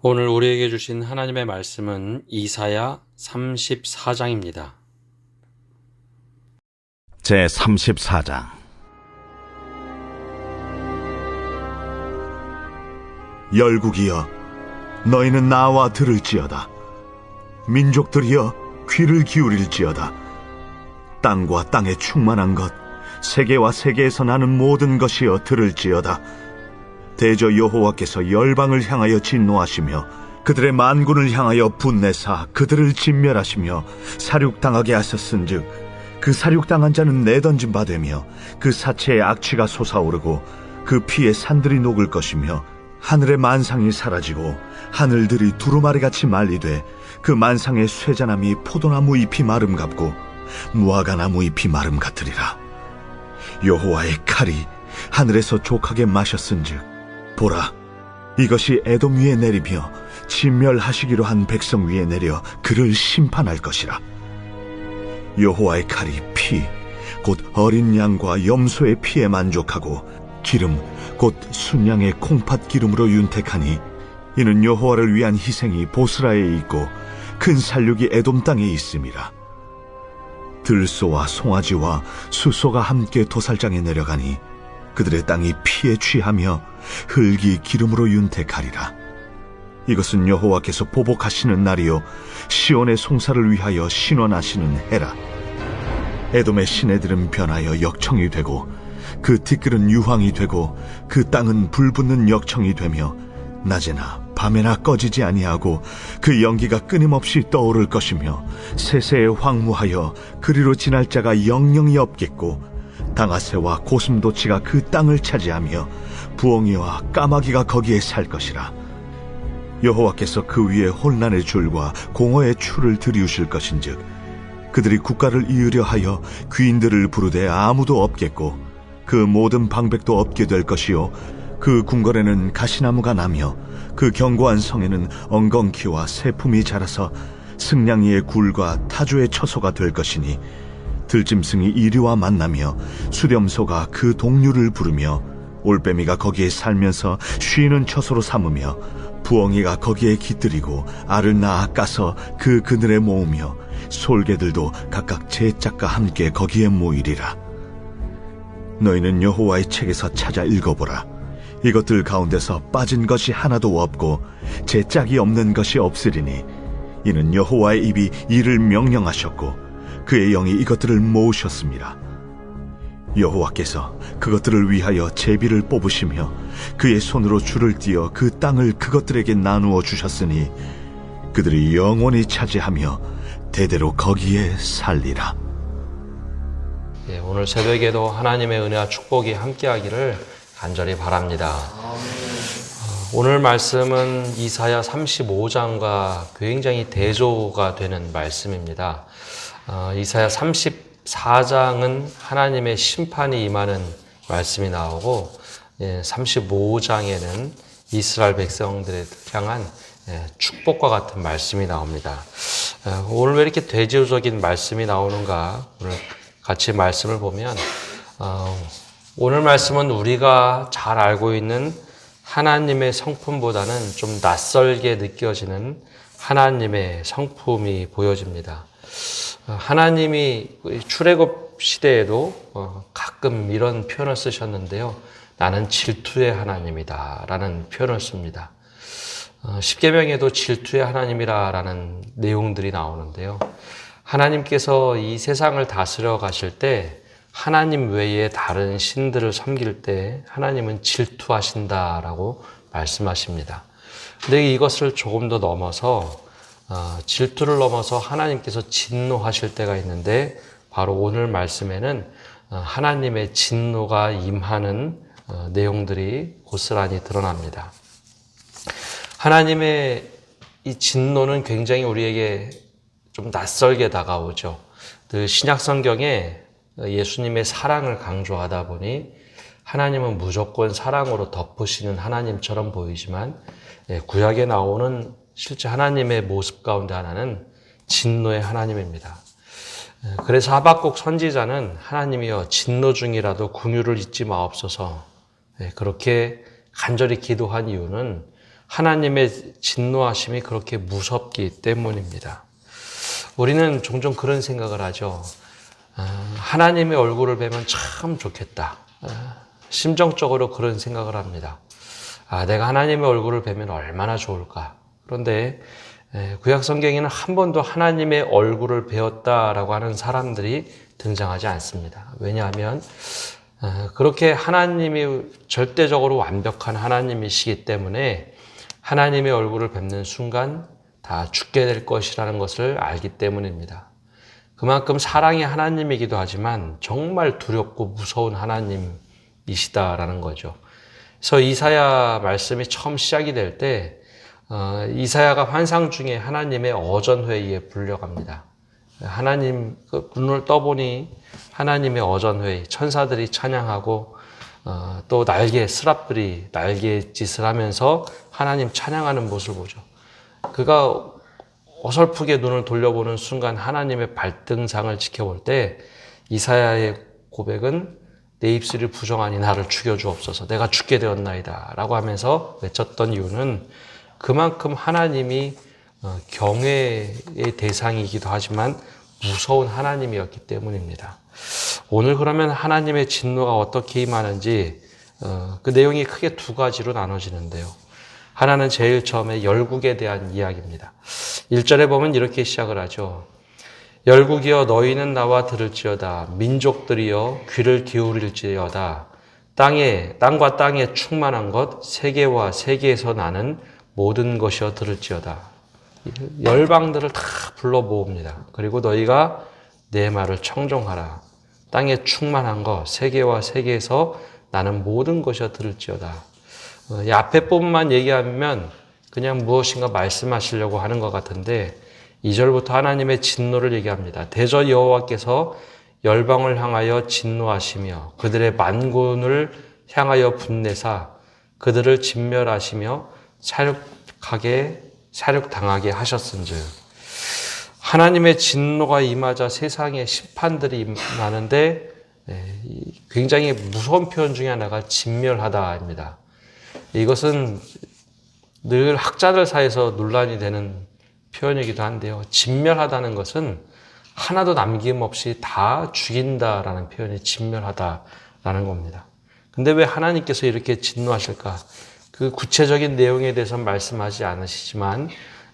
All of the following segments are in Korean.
오늘 우리에게 주신 하나님의 말씀은 이사야 34장입니다. 제 34장. 열국이여, 너희는 나와 들을지어다. 민족들이여, 귀를 기울일지어다. 땅과 땅에 충만한 것, 세계와 세계에서 나는 모든 것이여 들을지어다. 대저 여호와께서 열방을 향하여 진노하시며 그들의 만군을 향하여 분내사 그들을 진멸하시며 사륙당하게 하셨은즉 그 사륙당한 자는 내던진 바 되며 그 사체의 악취가 솟아오르고 그 피에 산들이 녹을 것이며 하늘의 만상이 사라지고 하늘들이 두루마리같이 말리되 그 만상의 쇠자나무 포도나무 잎이 마름 같고 무화과나무 잎이 마름 같으리라. 여호와의 칼이 하늘에서 족하게 마셨은즉 보라, 이것이 에돔 위에 내리며 진멸하시기로 한 백성 위에 내려 그를 심판할 것이라. 여호와의 칼이 피, 곧 어린 양과 염소의 피에 만족하고 기름, 곧 순양의 콩팥 기름으로 윤택하니 이는 여호와를 위한 희생이 보스라에 있고 큰 살육이 에돔 땅에 있음이라. 들소와 송아지와 수소가 함께 도살장에 내려가니 그들의 땅이 피에 취하며 흙이 기름으로 윤택하리라. 이것은 여호와께서 보복하시는 날이요 시온의 송사를 위하여 신원하시는 해라. 에돔의 시내들은 변하여 역청이 되고 그 티끌은 유황이 되고 그 땅은 불붙는 역청이 되며 낮에나 밤에나 꺼지지 아니하고 그 연기가 끊임없이 떠오를 것이며 세세에 황무하여 그리로 지날 자가 영영이 없겠고 당아새와 고슴도치가 그 땅을 차지하며 부엉이와 까마귀가 거기에 살 것이라. 여호와께서 그 위에 혼란의 줄과 공허의 추를 들이우실 것인즉 그들이 국가를 이으려 하여 귀인들을 부르되 아무도 없겠고 그 모든 방백도 없게 될 것이요 그 궁궐에는 가시나무가 나며 그 견고한 성에는 엉겅퀴와 새품이 자라서 승냥이의 굴과 타조의 처소가 될 것이니 들짐승이 이리와 만나며 수렴소가 그 동류를 부르며 올빼미가 거기에 살면서 쉬는 처소로 삼으며 부엉이가 거기에 깃들이고 알을 낳아 까서 그 그늘에 모으며 솔개들도 각각 제 짝과 함께 거기에 모이리라. 너희는 여호와의 책에서 찾아 읽어보라. 이것들 가운데서 빠진 것이 하나도 없고 제 짝이 없는 것이 없으리니 이는 여호와의 입이 이를 명령하셨고 그의 영이 이것들을 모으셨습니다. 여호와께서 그것들을 위하여 제비를 뽑으시며 그의 손으로 줄을 띄어 그 땅을 그것들에게 나누어 주셨으니 그들이 영원히 차지하며 대대로 거기에 살리라. 오늘 새벽에도 하나님의 은혜와 축복이 함께하기를 간절히 바랍니다. 오늘 말씀은 이사야 35장과 굉장히 대조가 되는 말씀입니다. 이사야 34장은 하나님의 심판이 임하는 말씀이 나오고 35장에는 이스라엘 백성들에 향한 축복과 같은 말씀이 나옵니다. 오늘 왜 이렇게 대조적인 말씀이 나오는가? 오늘 같이 말씀을 보면 오늘 말씀은 우리가 잘 알고 있는 하나님의 성품보다는 좀 낯설게 느껴지는 하나님의 성품이 보여집니다. 하나님이 출애굽 시대에도 가끔 이런 표현을 쓰셨는데요. 나는 질투의 하나님이다 라는 표현을 씁니다. 십계명에도 질투의 하나님이라 라는 내용들이 나오는데요. 하나님께서 이 세상을 다스려 가실 때 하나님 외에 다른 신들을 섬길 때 하나님은 질투하신다라고 말씀하십니다. 근데 이것을 조금 더 넘어서 질투를 넘어서 하나님께서 진노하실 때가 있는데 바로 오늘 말씀에는 하나님의 진노가 임하는 내용들이 고스란히 드러납니다. 하나님의 이 진노는 굉장히 우리에게 좀 낯설게 다가오죠. 늘 신약 성경에 예수님의 사랑을 강조하다 보니 하나님은 무조건 사랑으로 덮으시는 하나님처럼 보이지만 구약에 나오는 실제 하나님의 모습 가운데 하나는 진노의 하나님입니다. 그래서 하박국 선지자는 하나님이여 진노 중이라도 긍휼을 잊지 마옵소서 그렇게 간절히 기도한 이유는 하나님의 진노하심이 그렇게 무섭기 때문입니다. 우리는 종종 그런 생각을 하죠. 하나님의 얼굴을 뵈면 참 좋겠다. 심정적으로 그런 생각을 합니다. 내가 하나님의 얼굴을 뵈면 얼마나 좋을까. 그런데 구약 성경에는 한 번도 하나님의 얼굴을 배웠다라고 하는 사람들이 등장하지 않습니다. 왜냐하면 그렇게 하나님이 절대적으로 완벽한 하나님이시기 때문에 하나님의 얼굴을 뵙는 순간 다 죽게 될 것이라는 것을 알기 때문입니다. 그만큼 사랑의 하나님이기도 하지만 정말 두렵고 무서운 하나님이시다라는 거죠. 그래서 이사야 말씀이 처음 시작이 될 때 이사야가 환상 중에 하나님의 어전회의에 불려갑니다. 하나님 눈을 떠보니 하나님의 어전회의, 천사들이 찬양하고 또 스랍들이 날개짓을 하면서 하나님 찬양하는 모습을 보죠. 그가 어설프게 눈을 돌려보는 순간 하나님의 발등상을 지켜볼 때 이사야의 고백은 내 입술이 부정하니 나를 죽여주옵소서, 내가 죽게 되었나이다 라고 하면서 외쳤던 이유는 그만큼 하나님이 경외의 대상이기도 하지만 무서운 하나님이었기 때문입니다. 오늘 그러면 하나님의 진노가 어떻게 임하는지 그 내용이 크게 두 가지로 나눠지는데요. 하나는 제일 처음에 열국에 대한 이야기입니다. 1절에 보면 이렇게 시작을 하죠. 열국이여 너희는 나와 들을지어다. 민족들이여 귀를 기울일지어다. 땅과 땅에 충만한 것, 세계와 세계에서 나는 모든 것이여 들을지어다. 열방들을 다 불러 모읍니다. 그리고 너희가 내 말을 청종하라. 땅에 충만한 것, 세계와 세계에서 나는 모든 것이여 들을지어다. 이 앞에 부분만 얘기하면 그냥 무엇인가 말씀하시려고 하는 것 같은데 2절부터 하나님의 진노를 얘기합니다. 대저 여호와께서 열방을 향하여 진노하시며 그들의 만군을 향하여 분내사 그들을 진멸하시며 사륙당하게 하셨은즉. 하나님의 진노가 임하자 세상에 심판들이 임하는데 굉장히 무서운 표현 중에 하나가 진멸하다입니다. 이것은 늘 학자들 사이에서 논란이 되는 표현이기도 한데요. 진멸하다는 것은 하나도 남김없이 다 죽인다라는 표현이 진멸하다라는 겁니다. 근데 왜 하나님께서 이렇게 진노하실까? 그 구체적인 내용에 대해서 말씀하지 않으시지만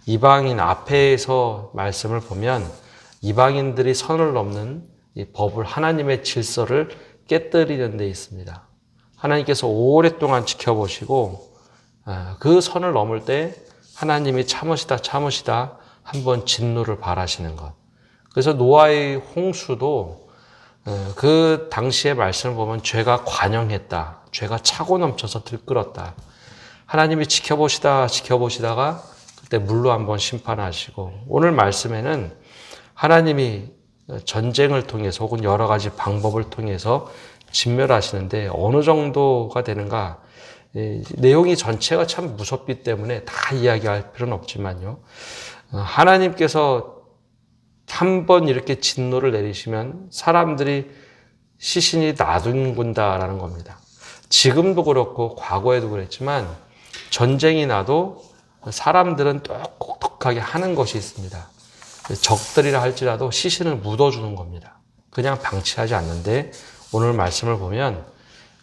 이방인 앞에서 말씀을 보면 이방인들이 선을 넘는 이 법을, 하나님의 질서를 깨뜨리는 데 있습니다. 하나님께서 오랫동안 지켜보시고 그 선을 넘을 때 하나님이 참으시다 한번 진노를 발하시는 것. 그래서 노아의 홍수도 그 당시의 말씀을 보면 죄가 관영했다. 죄가 차고 넘쳐서 들끓었다. 하나님이 지켜보시다가 그때 물로 한번 심판하시고, 오늘 말씀에는 하나님이 전쟁을 통해서 혹은 여러 가지 방법을 통해서 진멸하시는데 어느 정도가 되는가? 내용이 전체가 참 무섭기 때문에 다 이야기할 필요는 없지만요. 하나님께서 한 번 이렇게 진노를 내리시면 사람들이 시신이 나둔군다라는 겁니다. 지금도 그렇고 과거에도 그랬지만 전쟁이 나도 사람들은 똑똑하게 하는 것이 있습니다. 적들이라 할지라도 시신을 묻어주는 겁니다. 그냥 방치하지 않는데 오늘 말씀을 보면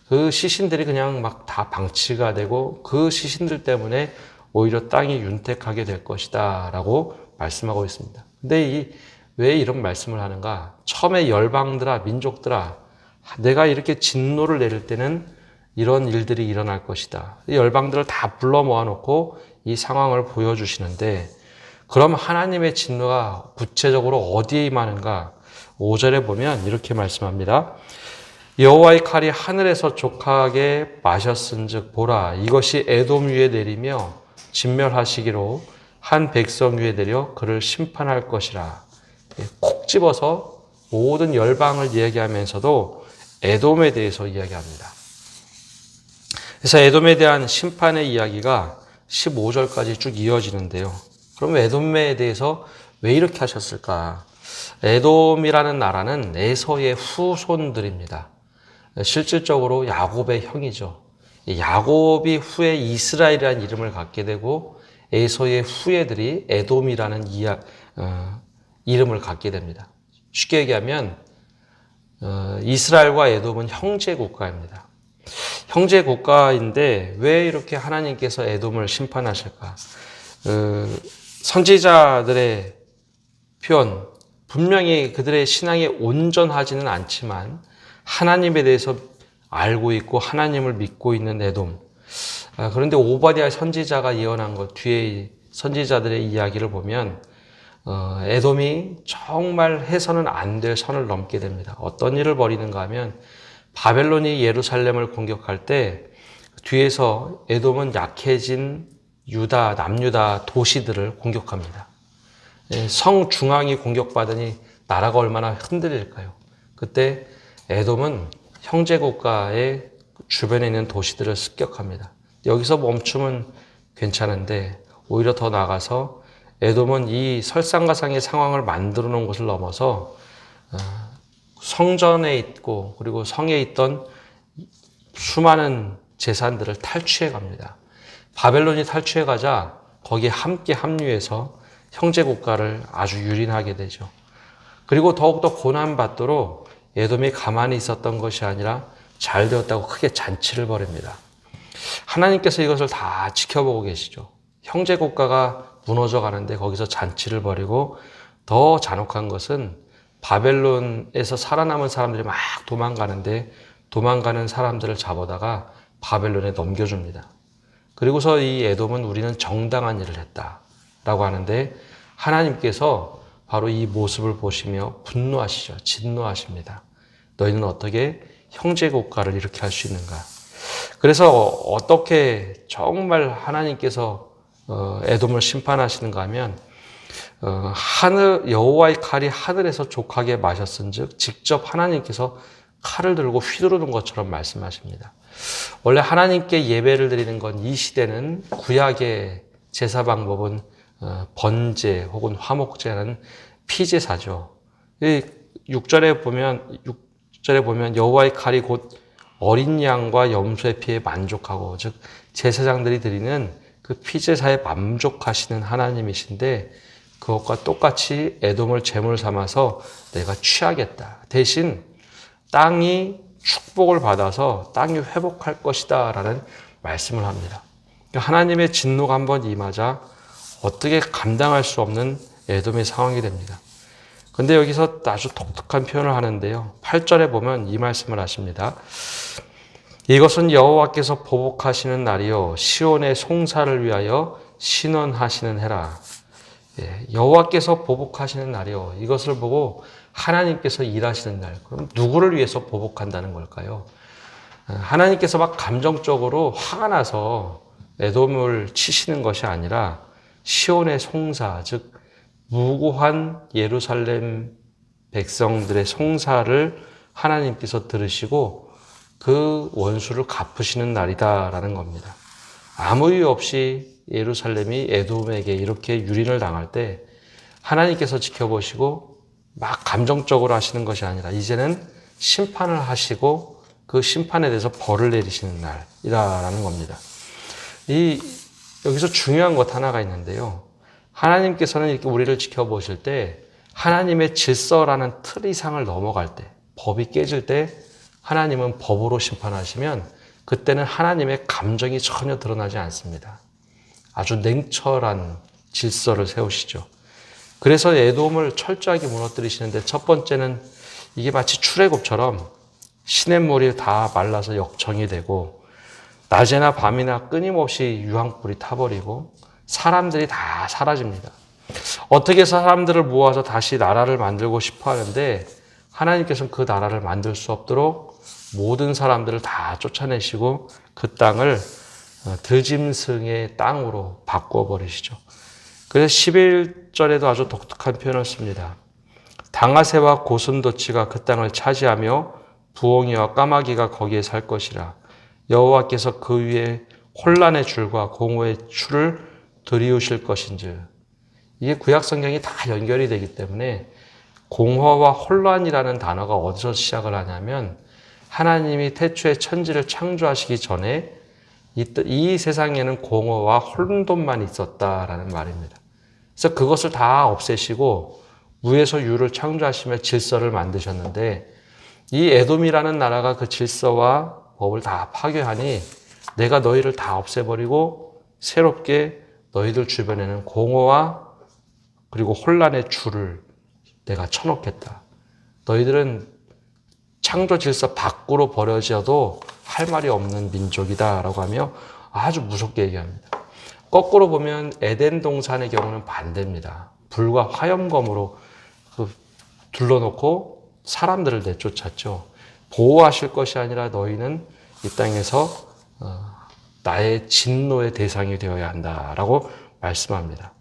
그 시신들이 그냥 막 다 방치가 되고 그 시신들 때문에 오히려 땅이 윤택하게 될 것이다 라고 말씀하고 있습니다. 근데 왜 이런 말씀을 하는가? 처음에 열방들아, 민족들아, 내가 이렇게 진노를 내릴 때는 이런 일들이 일어날 것이다. 열방들을 다 불러 모아놓고 이 상황을 보여주시는데, 그럼 하나님의 진노가 구체적으로 어디에 임하는가? 5절에 보면 이렇게 말씀합니다. 여호와의 칼이 하늘에서 족하게 마셨은즉 보라, 이것이 에돔 위에 내리며 진멸하시기로 한 백성 위에 내려 그를 심판할 것이라. 콕 집어서 모든 열방을 이야기하면서도 에돔에 대해서 이야기합니다. 그래서 에돔에 대한 심판의 이야기가 15절까지 쭉 이어지는데요. 그럼 에돔에 대해서 왜 이렇게 하셨을까? 에돔이라는 나라는 에서의 후손들입니다. 실질적으로 야곱의 형이죠. 야곱이 후에 이스라엘이라는 이름을 갖게 되고 에서의 후예들이 에돔이라는 이름을 갖게 됩니다. 쉽게 얘기하면 이스라엘과 에돔은 형제 국가입니다. 형제 국가인데 왜 이렇게 하나님께서 에돔을 심판하실까? 선지자들의 표현, 분명히 그들의 신앙이 온전하지는 않지만 하나님에 대해서 알고 있고 하나님을 믿고 있는 에돔. 그런데 오바댜 선지자가 예언한 것 뒤에 선지자들의 이야기를 보면 에돔이 정말 해서는 안 될 선을 넘게 됩니다. 어떤 일을 벌이는가 하면 바벨론이 예루살렘을 공격할 때 뒤에서 에돔은 약해진 유다, 남유다 도시들을 공격합니다. 성 중앙이 공격받으니 나라가 얼마나 흔들릴까요? 그때 에돔은 형제 국가의 주변에 있는 도시들을 습격합니다. 여기서 멈추면 괜찮은데 오히려 더 나아가서 에돔은 이 설상가상의 상황을 만들어 놓은 것을 넘어서 성전에 있고 그리고 성에 있던 수많은 재산들을 탈취해 갑니다. 바벨론이 탈취해 가자 거기에 함께 합류해서 형제 국가를 아주 유린하게 되죠. 그리고 더욱더 고난받도록 에돔이 가만히 있었던 것이 아니라 잘 되었다고 크게 잔치를 벌입니다. 하나님께서 이것을 다 지켜보고 계시죠. 형제 국가가 무너져 가는데 거기서 잔치를 벌이고 더 잔혹한 것은 바벨론에서 살아남은 사람들이 막 도망가는데 도망가는 사람들을 잡아다가 바벨론에 넘겨줍니다. 그리고서 이 에돔은 우리는 정당한 일을 했다라고 하는데 하나님께서 바로 이 모습을 보시며 분노하시죠. 진노하십니다. 너희는 어떻게 형제 국가를 이렇게 할 수 있는가? 그래서 어떻게 정말 하나님께서 에돔을 심판하시는가 하면 여호와의 칼이 하늘에서 족하게 마셨은즉 직접 하나님께서 칼을 들고 휘두르는 것처럼 말씀하십니다. 원래 하나님께 예배를 드리는 건 이 시대는 구약의 제사 방법은 번제 혹은 화목제라는 피제사죠. 6절에 보면 여호와의 칼이 곧 어린 양과 염소의 피에 만족하고 즉 제사장들이 드리는 그 피제사에 만족하시는 하나님이신데 그것과 똑같이 에돔을 제물 삼아서 내가 취하겠다. 대신 땅이 축복을 받아서 땅이 회복할 것이다 라는 말씀을 합니다. 하나님의 진노가 한번 임하자 어떻게 감당할 수 없는 에돔의 상황이 됩니다. 근데 여기서 아주 독특한 표현을 하는데요. 8절에 보면 이 말씀을 하십니다. 이것은 여호와께서 보복하시는 날이요 시온의 송사를 위하여 신원하시는 해라. 여호와께서 보복하시는 날이요. 이것을 보고 하나님께서 일하시는 날. 그럼 누구를 위해서 보복한다는 걸까요? 하나님께서 막 감정적으로 화가 나서 에돔을 치시는 것이 아니라 시온의 송사, 즉 무고한 예루살렘 백성들의 송사를 하나님께서 들으시고 그 원수를 갚으시는 날이다라는 겁니다. 아무 이유 없이 예루살렘이 에돔에게 이렇게 유린을 당할 때 하나님께서 지켜보시고 막 감정적으로 하시는 것이 아니라 이제는 심판을 하시고 그 심판에 대해서 벌을 내리시는 날이라는 겁니다. 여기서 중요한 것 하나가 있는데요. 하나님께서는 이렇게 우리를 지켜보실 때 하나님의 질서라는 틀 이상을 넘어갈 때, 법이 깨질 때 하나님은 법으로 심판하시면 그때는 하나님의 감정이 전혀 드러나지 않습니다. 아주 냉철한 질서를 세우시죠. 그래서 에돔을 철저하게 무너뜨리시는데 첫 번째는 이게 마치 출애굽처럼 시냇물이 다 말라서 역청이 되고 낮에나 밤이나 끊임없이 유황불이 타버리고 사람들이 다 사라집니다. 어떻게 사람들을 모아서 다시 나라를 만들고 싶어 하는데 하나님께서는 그 나라를 만들 수 없도록 모든 사람들을 다 쫓아내시고 그 땅을 들짐승의 땅으로 바꿔버리시죠. 그래서 11절에도 아주 독특한 표현을 씁니다. 당아새와 고슴도치가 그 땅을 차지하며 부엉이와 까마귀가 거기에 살 것이라. 여호와께서 그 위에 혼란의 줄과 공허의 추를 들이우실 것인즉. 이게 구약 성경이 다 연결이 되기 때문에 공허와 혼란이라는 단어가 어디서 시작을 하냐면 하나님이 태초에 천지를 창조하시기 전에 이 세상에는 공허와 혼돈만 있었다라는 말입니다. 그래서 그것을 다 없애시고 무에서 유를 창조하시며 질서를 만드셨는데 이 에돔이라는 나라가 그 질서와 법을 다 파괴하니 내가 너희를 다 없애버리고 새롭게 너희들 주변에는 공허와 그리고 혼란의 줄을 내가 쳐놓겠다. 너희들은 창조 질서 밖으로 버려져도 할 말이 없는 민족이다라고 하며 아주 무섭게 얘기합니다. 거꾸로 보면 에덴 동산의 경우는 반대입니다. 불과 화염검으로 둘러놓고 사람들을 내쫓았죠. 보호하실 것이 아니라 너희는 이 땅에서 나의 진노의 대상이 되어야 한다라고 말씀합니다.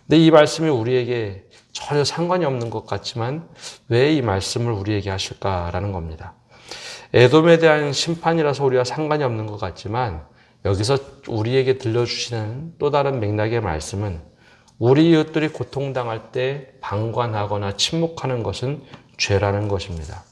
근데 이 말씀이 우리에게 전혀 상관이 없는 것 같지만 왜 이 말씀을 우리에게 하실까라는 겁니다. 에돔에 대한 심판이라서 우리가 상관이 없는 것 같지만 여기서 우리에게 들려주시는 또 다른 맥락의 말씀은 우리 이웃들이 고통당할 때 방관하거나 침묵하는 것은 죄라는 것입니다.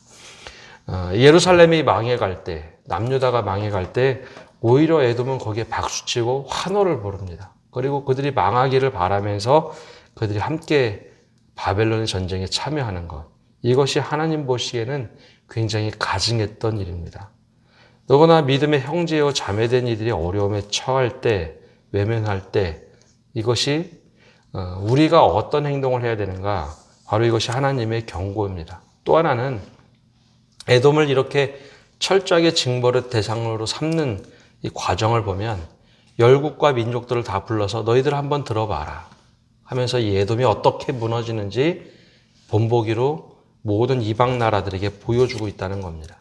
예루살렘이 망해갈 때, 남유다가 망해갈 때 오히려 에돔은 거기에 박수치고 환호를 부릅니다. 그리고 그들이 망하기를 바라면서 그들이 함께 바벨론의 전쟁에 참여하는 것. 이것이 하나님 보시기에는 굉장히 가증했던 일입니다. 너무나 믿음의 형제요 자매된 이들이 어려움에 처할 때, 외면할 때 이것이 우리가 어떤 행동을 해야 되는가? 바로 이것이 하나님의 경고입니다. 또 하나는 에돔을 이렇게 철저하게 징벌의 대상으로 삼는 이 과정을 보면 열국과 민족들을 다 불러서 너희들 한번 들어봐라 하면서 이 에돔이 어떻게 무너지는지 본보기로 모든 이방 나라들에게 보여주고 있다는 겁니다.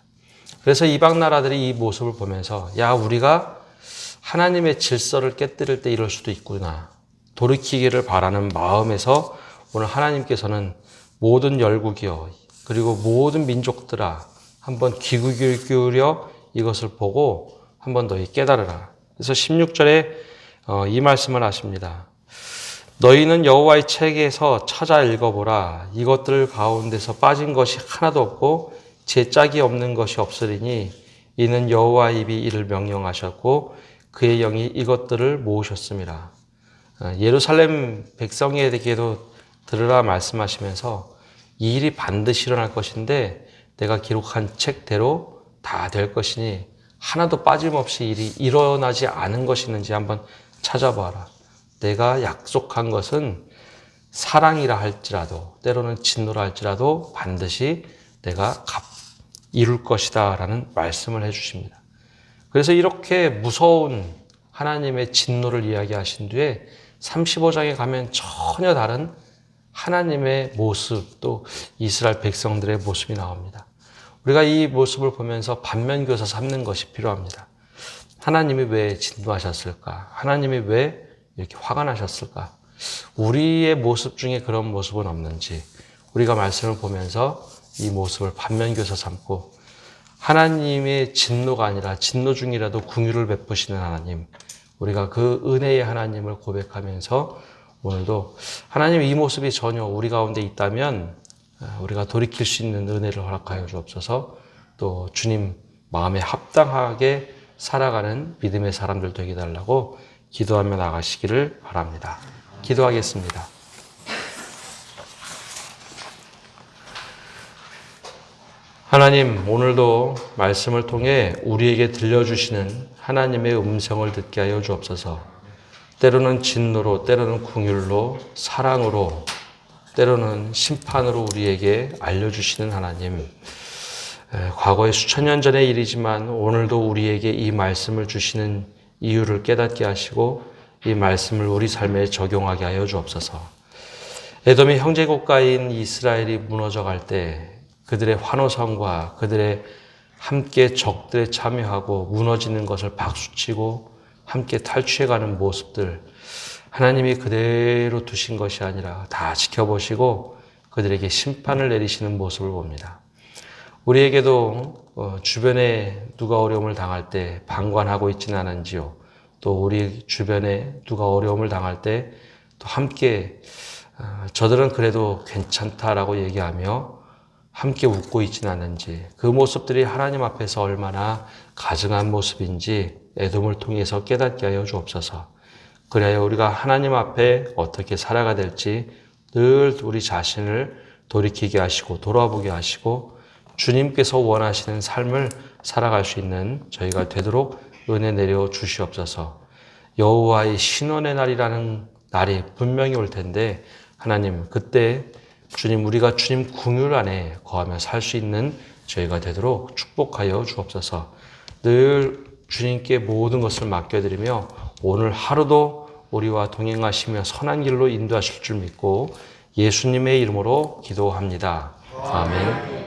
그래서 이방 나라들이 이 모습을 보면서 야, 우리가 하나님의 질서를 깨뜨릴 때 이럴 수도 있구나. 돌이키기를 바라는 마음에서 오늘 하나님께서는 모든 열국이여 그리고 모든 민족들아 한번 귀 기울여 이것을 보고 한번 너희 깨달으라. 그래서 16절에 이 말씀을 하십니다. 너희는 여호와의 책에서 찾아 읽어보라. 이것들 가운데서 빠진 것이 하나도 없고 제 짝이 없는 것이 없으리니 이는 여호와의 입이 이를 명령하셨고 그의 영이 이것들을 모으셨습니다. 예루살렘 백성에게도 들으라 말씀하시면서 이 일이 반드시 일어날 것인데 내가 기록한 책대로 다 될 것이니 하나도 빠짐없이 일이 일어나지 않은 것이 있는지 한번 찾아봐라. 내가 약속한 것은 사랑이라 할지라도 때로는 진노라 할지라도 반드시 내가 이룰 것이다 라는 말씀을 해주십니다. 그래서 이렇게 무서운 하나님의 진노를 이야기하신 뒤에 35장에 가면 전혀 다른 하나님의 모습 또 이스라엘 백성들의 모습이 나옵니다. 우리가 이 모습을 보면서 반면교사 삼는 것이 필요합니다. 하나님이 왜 진노하셨을까? 하나님이 왜 이렇게 화가 나셨을까? 우리의 모습 중에 그런 모습은 없는지 우리가 말씀을 보면서 이 모습을 반면교사 삼고 하나님의 진노가 아니라 진노 중이라도 긍휼을 베푸시는 하나님, 우리가 그 은혜의 하나님을 고백하면서 오늘도 하나님 이 모습이 전혀 우리 가운데 있다면 우리가 돌이킬 수 있는 은혜를 허락하여 주옵소서. 또 주님 마음에 합당하게 살아가는 믿음의 사람들 되게 달라고 기도하며 나가시기를 바랍니다. 기도하겠습니다. 하나님, 오늘도 말씀을 통해 우리에게 들려주시는 하나님의 음성을 듣게 하여 주옵소서. 때로는 진노로, 때로는 긍휼로, 사랑으로, 때로는 심판으로 우리에게 알려주시는 하나님. 과거의 수천 년 전의 일이지만 오늘도 우리에게 이 말씀을 주시는 이유를 깨닫게 하시고 이 말씀을 우리 삶에 적용하게 하여 주옵소서. 에돔의 형제 국가인 이스라엘이 무너져 갈 때 그들의 환호성과 그들의 함께 적들에 참여하고 무너지는 것을 박수치고 함께 탈취해가는 모습들, 하나님이 그대로 두신 것이 아니라 다 지켜보시고 그들에게 심판을 내리시는 모습을 봅니다. 우리에게도 주변에 누가 어려움을 당할 때 방관하고 있지는 않은지요. 또 우리 주변에 누가 어려움을 당할 때 또 함께 저들은 그래도 괜찮다라고 얘기하며 함께 웃고 있지는 않은지, 그 모습들이 하나님 앞에서 얼마나 가증한 모습인지 애돔을 통해서 깨닫게 하여 주옵소서. 그래야 우리가 하나님 앞에 어떻게 살아가 될지 늘 우리 자신을 돌이키게 하시고 돌아보게 하시고 주님께서 원하시는 삶을 살아갈 수 있는 저희가 되도록 은혜 내려 주시옵소서. 여호와의 신원의 날이라는 날이 분명히 올 텐데 하나님 그때 주님 우리가 주님 궁율 안에 거하며 살 수 있는 저희가 되도록 축복하여 주옵소서. 늘 주님께 모든 것을 맡겨드리며 오늘 하루도 우리와 동행하시며 선한 길로 인도하실 줄 믿고 예수님의 이름으로 기도합니다. 아멘.